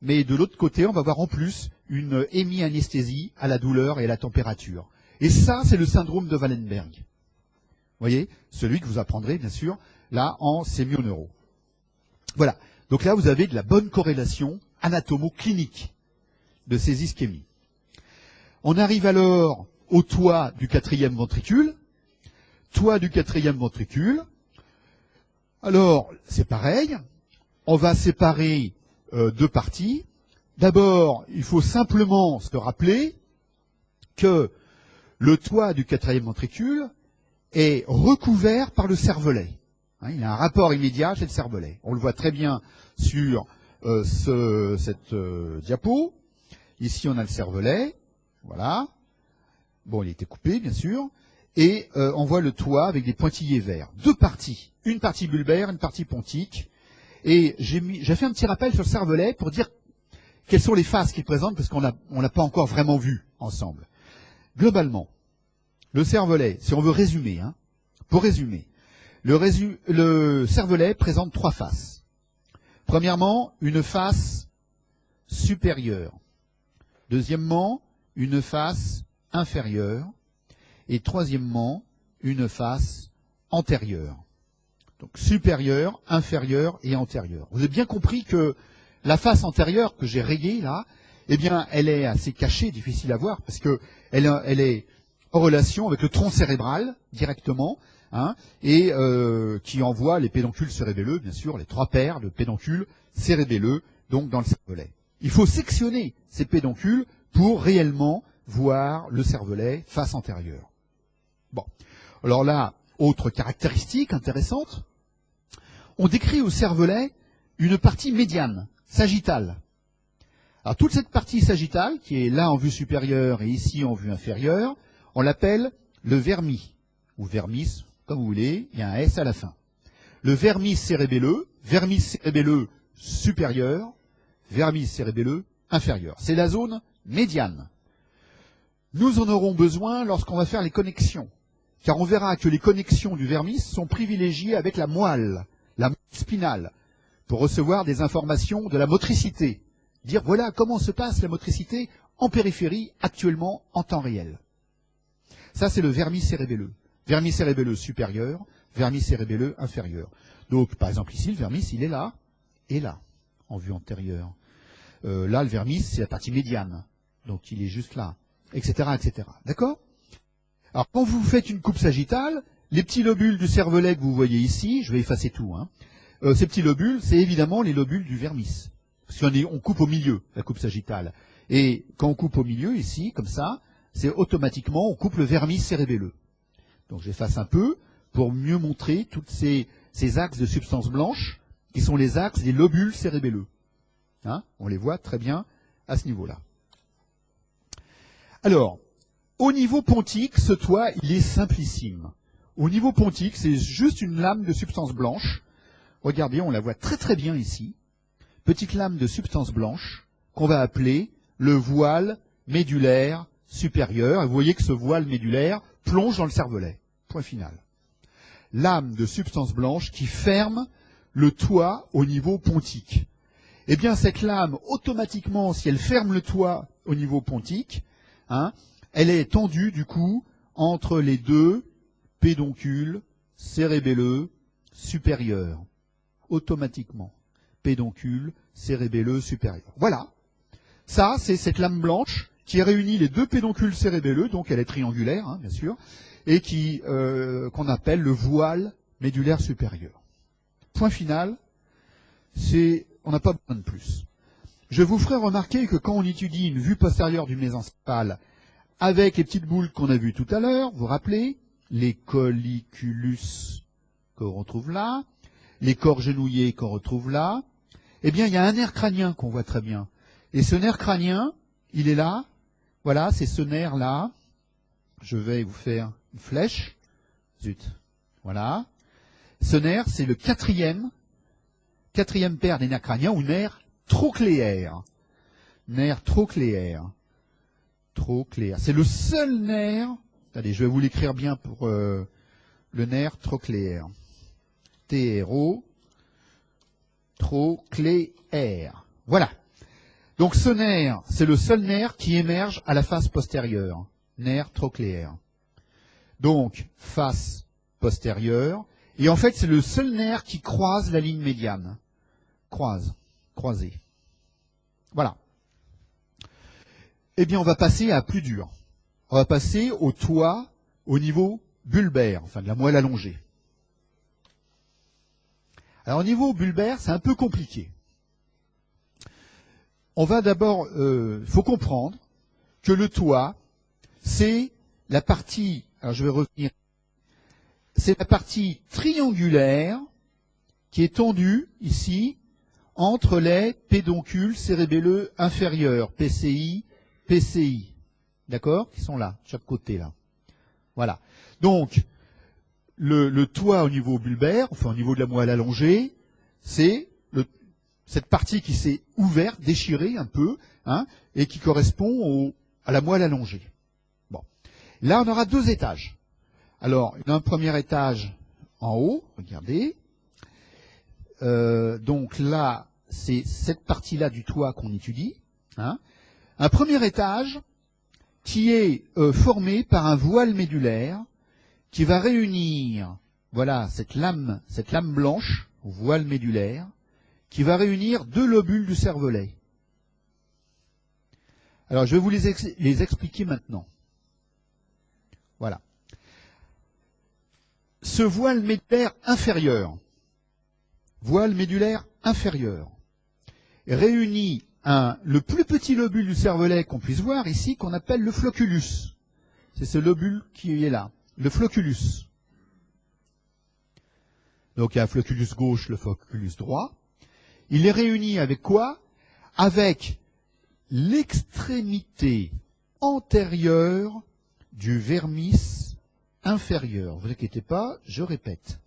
[SPEAKER 1] Mais de l'autre côté, on va voir en plus une hémi-anesthésie à la douleur et à la température. Et ça, c'est le syndrome de Wallenberg. Vous voyez, celui que vous apprendrez, bien sûr, là, en sémioneuro. Voilà. Donc là, vous avez de la bonne corrélation anatomo-clinique de ces ischémies. On arrive alors au toit du quatrième ventricule. Toit du quatrième ventricule. Alors, c'est pareil. On va séparer deux parties. D'abord, il faut simplement se rappeler que le toit du quatrième ventricule est recouvert par le cervelet. Il a un rapport immédiat chez le cervelet. On le voit très bien sur cette diapo. Ici, on a le cervelet. Voilà. Bon, il a été coupé, bien sûr. Et on voit le toit avec des pointillés verts. Deux parties. Une partie bulbaire, une partie pontique. Et j'ai fait un petit rappel sur le cervelet pour dire quelles sont les phases qu'il présente, parce qu'on l'a pas encore vraiment vu ensemble. Globalement, le cervelet, si on veut résumer, pour résumer, le cervelet présente trois faces. Premièrement, une face supérieure. Deuxièmement, une face inférieure. Et troisièmement, une face antérieure. Donc supérieure, inférieure et antérieure. Vous avez bien compris que la face antérieure que j'ai rayée là, eh bien, elle est assez cachée, difficile à voir, parce que elle est en relation avec le tronc cérébral directement, hein, et qui envoie les pédoncules cérébelleux, bien sûr, les 3 paires de pédoncules cérébelleux, donc dans le cervelet. Il faut sectionner ces pédoncules pour réellement voir le cervelet face antérieure. Bon, alors là, autre caractéristique intéressante, on décrit au cervelet une partie médiane, sagittale. Alors toute cette partie sagittale, qui est là en vue supérieure et ici en vue inférieure, on l'appelle le vermis, ou vermis, comme vous voulez, il y a un S à la fin. Le vermis cérébelleux supérieur, vermis cérébelleux inférieur. C'est la zone médiane. Nous en aurons besoin lorsqu'on va faire les connexions, car on verra que les connexions du vermis sont privilégiées avec la moelle spinale, pour recevoir des informations de la motricité. Dire voilà comment se passe la motricité en périphérie actuellement en temps réel. Ça c'est le vermis cérébelleux supérieur, vermis cérébelleux inférieur. Donc par exemple ici le vermis il est là et là, en vue antérieure. Là le vermis c'est la partie médiane, donc il est juste là, etc. etc. D'accord? Alors quand vous faites une coupe sagittale, les petits lobules du cervelet que vous voyez ici, je vais effacer tout, hein, ces petits lobules, c'est évidemment les lobules du vermis. Parce qu'on coupe au milieu, la coupe sagittale. Et quand on coupe au milieu, ici, comme ça, c'est automatiquement, on coupe le vermis cérébelleux. Donc j'efface un peu pour mieux montrer tous ces axes de substance blanche qui sont les axes des lobules cérébelleux. Hein, on les voit très bien à ce niveau-là. Alors, au niveau pontique, ce toit, il est simplissime. Au niveau pontique, c'est juste une lame de substance blanche. Regardez, on la voit très très bien ici. Petite lame de substance blanche qu'on va appeler le voile médulaire supérieur. Et vous voyez que ce voile médulaire plonge dans le cervelet. Point final. Lame de substance blanche qui ferme le toit au niveau pontique. Eh bien, cette lame, automatiquement, si elle ferme le toit au niveau pontique, hein, elle est tendue, du coup, entre les deux pédoncules cérébelleux supérieurs. Automatiquement. Pédoncule cérébelleux supérieur. Voilà. Ça, c'est cette lame blanche qui réunit les deux pédoncules cérébelleux, donc elle est triangulaire, hein, bien sûr, et qu'on appelle le voile médulaire supérieur. Point final, on n'a pas besoin de plus. Je vous ferai remarquer que quand on étudie une vue postérieure du mésencéphale avec les petites boules qu'on a vues tout à l'heure, vous vous rappelez, les colliculus qu'on retrouve là, les corps genouillés qu'on retrouve là, eh bien, il y a un nerf crânien qu'on voit très bien. Et ce nerf crânien, il est là. Voilà, c'est ce nerf-là. Je vais vous faire une flèche. Zut. Voilà. Ce nerf, c'est le quatrième paire des nerfs crâniens, ou nerf trochléaire. Nerf trochléaire. Trochléaire. C'est le seul nerf. Attendez, je vais vous l'écrire bien pour le nerf trochléaire. T-R-O. Trochléaire. Voilà. Donc ce nerf, c'est le seul nerf qui émerge à la face postérieure. Nerf trochléaire. Donc, face postérieure. Et en fait, c'est le seul nerf qui croise la ligne médiane. Croisé. Voilà. Eh bien, on va passer à plus dur. On va passer au toit au niveau bulbaire, enfin de la moelle allongée. Alors au niveau bulbaire, c'est un peu compliqué. On va d'abord, faut comprendre que le toit, c'est la partie, alors je vais revenir, c'est la partie triangulaire qui est tendue ici entre les pédoncules cérébelleux inférieurs, PCI, PCI, d'accord, qui sont là, de chaque côté là. Voilà. Donc le toit au niveau bulbaire, enfin au niveau de la moelle allongée, c'est cette partie qui s'est ouverte, déchirée un peu, hein, et qui correspond à la moelle allongée. Bon. Là, on aura deux étages. Alors, un premier étage en haut, regardez. Donc là, c'est cette partie-là du toit qu'on étudie. Hein. Un premier étage qui est formé par un voile médulaire qui va réunir, voilà, cette lame blanche, au voile médulaire, qui va réunir deux lobules du cervelet. Alors, je vais vous les expliquer maintenant. Voilà. Ce voile médulaire inférieur, réunit le plus petit lobule du cervelet qu'on puisse voir ici, qu'on appelle le flocculus. C'est ce lobule qui est là, le flocculus. Donc il y a le flocculus gauche, le flocculus droit. Il est réuni avec quoi? Avec l'extrémité antérieure du vermis inférieur. Ne vous inquiétez pas, je répète.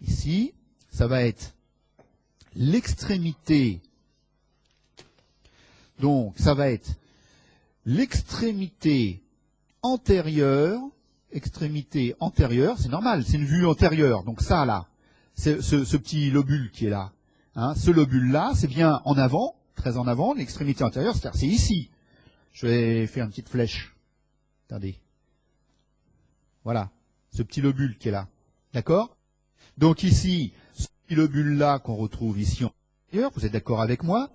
[SPEAKER 1] Ici, ça va être l'extrémité. Donc, ça va être l'extrémité antérieure, c'est normal, c'est une vue antérieure. Donc ça, là, ce petit lobule qui est là, hein, ce lobule-là, c'est bien en avant, très en avant, l'extrémité antérieure, c'est-à-dire c'est ici. Je vais faire une petite flèche. Attendez. Voilà, ce petit lobule qui est là. D'accord? Donc ici, ce petit lobule-là qu'on retrouve ici en antérieur, vous êtes d'accord avec moi?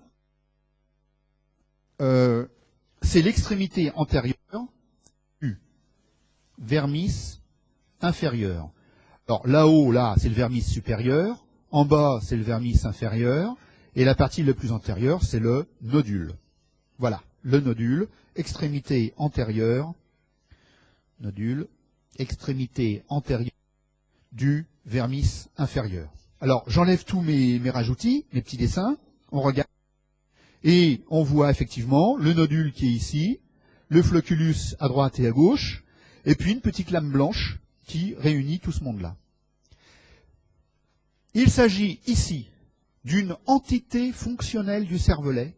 [SPEAKER 1] C'est l'extrémité antérieure du vermis inférieur. Alors là-haut, là, c'est le vermis supérieur, en bas, c'est le vermis inférieur, et la partie la plus antérieure, c'est le nodule. Voilà, le nodule, extrémité antérieure, nodule, extrémité antérieure du vermis inférieur. Alors, j'enlève tous mes rajoutis, mes petits dessins, on regarde. Et on voit effectivement le nodule qui est ici, le flocculus à droite et à gauche, et puis une petite lame blanche qui réunit tout ce monde-là. Il s'agit ici d'une entité fonctionnelle du cervelet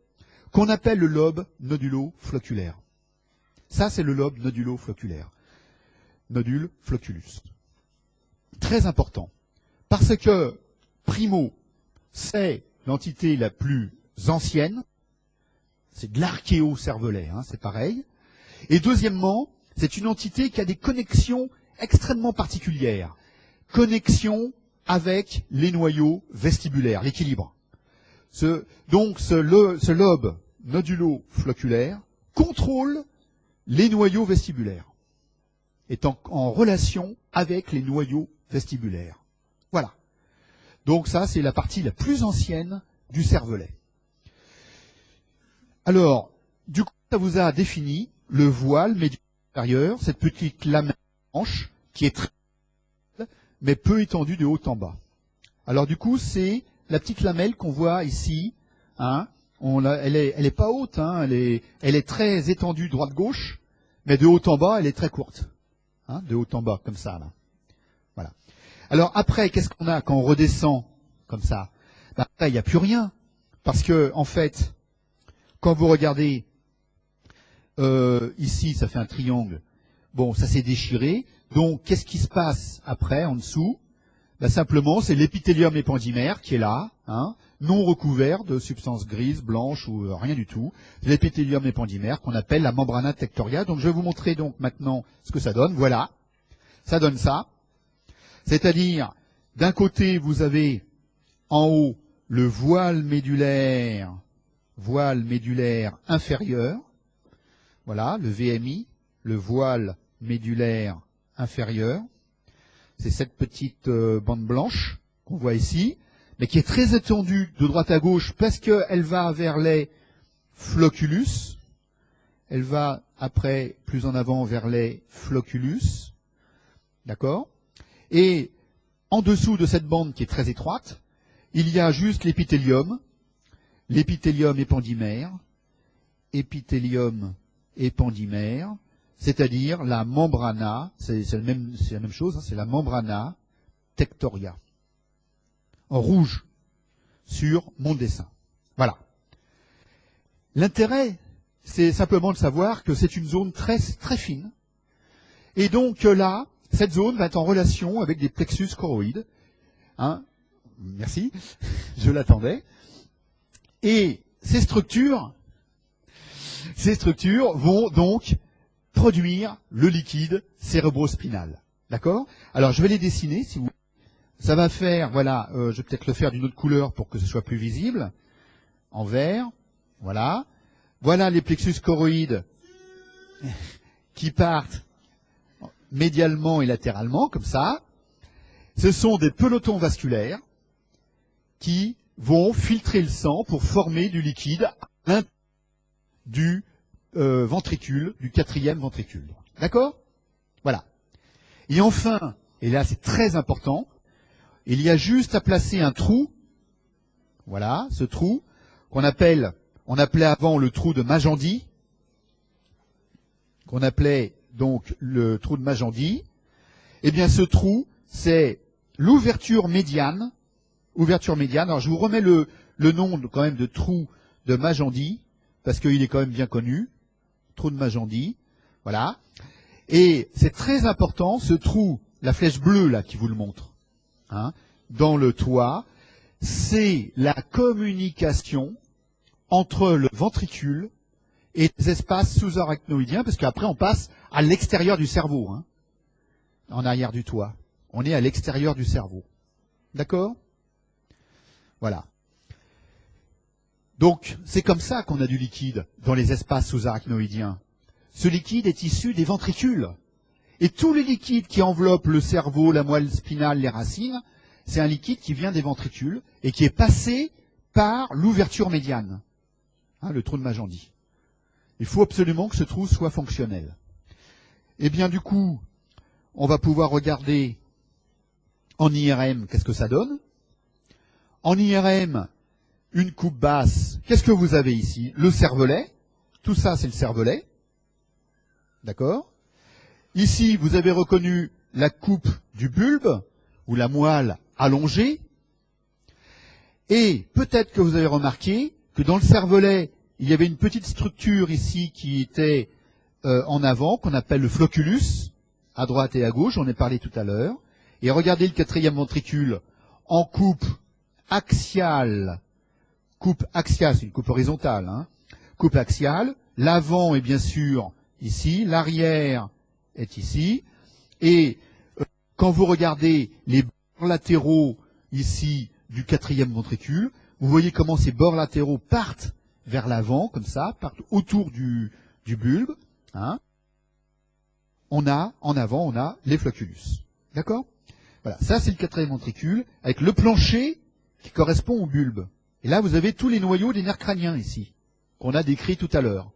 [SPEAKER 1] qu'on appelle le lobe nodulo-flocculaire. Ça, c'est le lobe nodulo-flocculaire. Nodule flocculus. Très important. Parce que, primo, c'est l'entité la plus ancienne. C'est de l'archéocervelet, hein, c'est pareil. Et deuxièmement, c'est une entité qui a des connexions extrêmement particulières. Connexions avec les noyaux vestibulaires, l'équilibre. Donc ce lobe nodulo-flocculaire contrôle les noyaux vestibulaires, est en relation avec les noyaux vestibulaires. Voilà. Donc ça, c'est la partie la plus ancienne du cervelet. Alors, du coup, ça vous a défini le voile médulaire inférieur, cette petite lame blanche qui est très mais peu étendue de haut en bas. Alors du coup, c'est la petite lamelle qu'on voit ici. Hein, elle est pas haute, hein, elle est très étendue droite-gauche, mais de haut en bas, elle est très courte. Hein, de haut en bas, comme ça. Là. Voilà. Alors après, qu'est-ce qu'on a quand on redescend comme ça? Ben, après, il n'y a plus rien. Parce que, en fait, quand vous regardez, ici, ça fait un triangle. Bon, ça s'est déchiré. Donc, qu'est-ce qui se passe après, en dessous? Ben, simplement, c'est l'épithélium épendymère qui est là, hein, non recouvert de substances grises, blanches ou rien du tout. L'épithélium épendymère qu'on appelle la membrana tectoria. Donc, je vais vous montrer donc maintenant ce que ça donne. Voilà, ça donne ça. C'est-à-dire, d'un côté, vous avez en haut le voile médulaire inférieur. Voilà, le VMI, le voile médulaire inférieur. C'est cette petite bande blanche qu'on voit ici, mais qui est très étendue de droite à gauche parce qu'elle va vers les flocculus. Elle va après, plus en avant, vers les flocculus. D'accord? Et en dessous de cette bande qui est très étroite, il y a juste l'épithélium épendymère, c'est-à-dire la membrana, c'est la même chose, hein, c'est la membrana tectoria, en rouge, sur mon dessin. Voilà. L'intérêt, c'est simplement de savoir que c'est une zone très, très fine, et donc là, cette zone va être en relation avec des plexus choroïdes. Hein, merci, je l'attendais. Et ces structures Ces structures vont donc produire le liquide cérébrospinal. D'accord? Alors, je vais les dessiner, si vous... Ça va faire, voilà, je vais peut-être le faire d'une autre couleur pour que ce soit plus visible. En vert, voilà. Voilà les plexus choroïdes qui partent médialement et latéralement, comme ça. Ce sont des pelotons vasculaires qui vont filtrer le sang pour former du liquide à l'intérieur du ventricule, du 4e ventricule. D'accord? Voilà. Et enfin, et là c'est très important, il y a juste à placer un trou, voilà, ce trou, qu'on appelle, on appelait avant le trou de Magendie, qu'on appelait donc le trou de Magendie. Eh bien ce trou, c'est l'ouverture médiane, alors je vous remets le nom quand même de trou de Magendie, parce qu'il est quand même bien connu, trou de Magendie, voilà. Et c'est très important, ce trou, la flèche bleue là qui vous le montre, hein, dans le toit, c'est la communication entre le ventricule et les espaces sous-arachnoïdiens, parce qu'après on passe à l'extérieur du cerveau, hein, en arrière du toit. On est à l'extérieur du cerveau. D'accord? Voilà. Donc, c'est comme ça qu'on a du liquide dans les espaces sous-arachnoïdiens. Ce liquide est issu des ventricules. Et tous les liquides qui enveloppent le cerveau, la moelle spinale, les racines, c'est un liquide qui vient des ventricules et qui est passé par l'ouverture médiane, hein, le trou de Magendie. Il faut absolument que ce trou soit fonctionnel. Et bien du coup, on va pouvoir regarder en IRM qu'est-ce que ça donne. En IRM, une coupe basse, qu'est-ce que vous avez ici? Le cervelet, tout ça c'est le cervelet, d'accord? Ici, vous avez reconnu la coupe du bulbe, ou la moelle allongée, et peut-être que vous avez remarqué que dans le cervelet, il y avait une petite structure ici qui était en avant, qu'on appelle le flocculus, à droite et à gauche, j'en ai parlé tout à l'heure, et regardez le 4e ventricule en coupe axiale, c'est une coupe horizontale, hein, coupe axiale, l'avant est bien sûr ici, l'arrière est ici, et quand vous regardez les bords latéraux ici du 4e ventricule, vous voyez comment ces bords latéraux partent vers l'avant, comme ça, partent autour du bulbe, hein. En avant, on a les flocculus. D'accord? Voilà, ça c'est le 4e ventricule, avec le plancher qui correspond au bulbe. Et là, vous avez tous les noyaux des nerfs crâniens ici, qu'on a décrits tout à l'heure.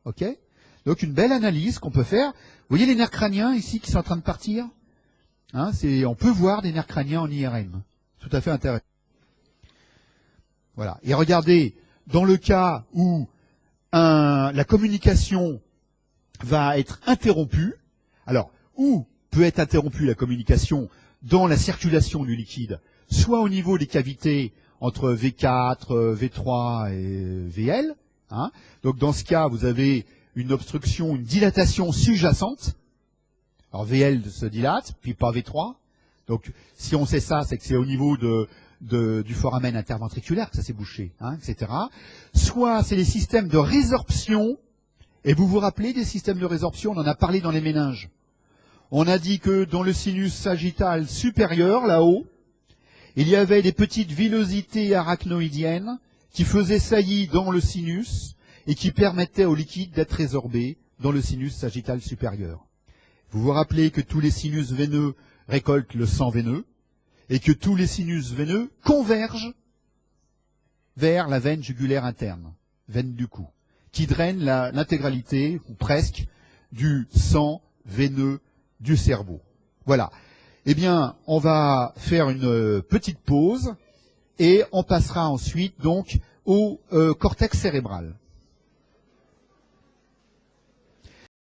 [SPEAKER 1] Ok? Donc une belle analyse qu'on peut faire. Vous voyez les nerfs crâniens ici qui sont en train de partir, hein, on peut voir des nerfs crâniens en IRM. Tout à fait intéressant. Voilà. Et regardez, dans le cas où la communication va être interrompue, alors, où peut être interrompue la communication dans la circulation du liquide, soit au niveau des cavités entre V4, V3 et VL, hein. Donc dans ce cas, vous avez une obstruction, une dilatation sous-jacente. Alors VL se dilate, puis pas V3. Donc si on sait ça, c'est que c'est au niveau du foramen interventriculaire que ça s'est bouché, hein, etc. Soit c'est les systèmes de résorption, et vous vous rappelez des systèmes de résorption, on en a parlé dans les méninges. On a dit que dans le sinus sagittal supérieur, là-haut, il y avait des petites villosités arachnoïdiennes qui faisaient saillie dans le sinus et qui permettaient au liquide d'être résorbé dans le sinus sagittal supérieur. Vous vous rappelez que tous les sinus veineux récoltent le sang veineux et que tous les sinus veineux convergent vers la veine jugulaire interne, veine du cou, qui draine l'intégralité, ou presque, du sang veineux du cerveau. Voilà. Eh bien, on va faire une petite pause et on passera ensuite donc au cortex cérébral.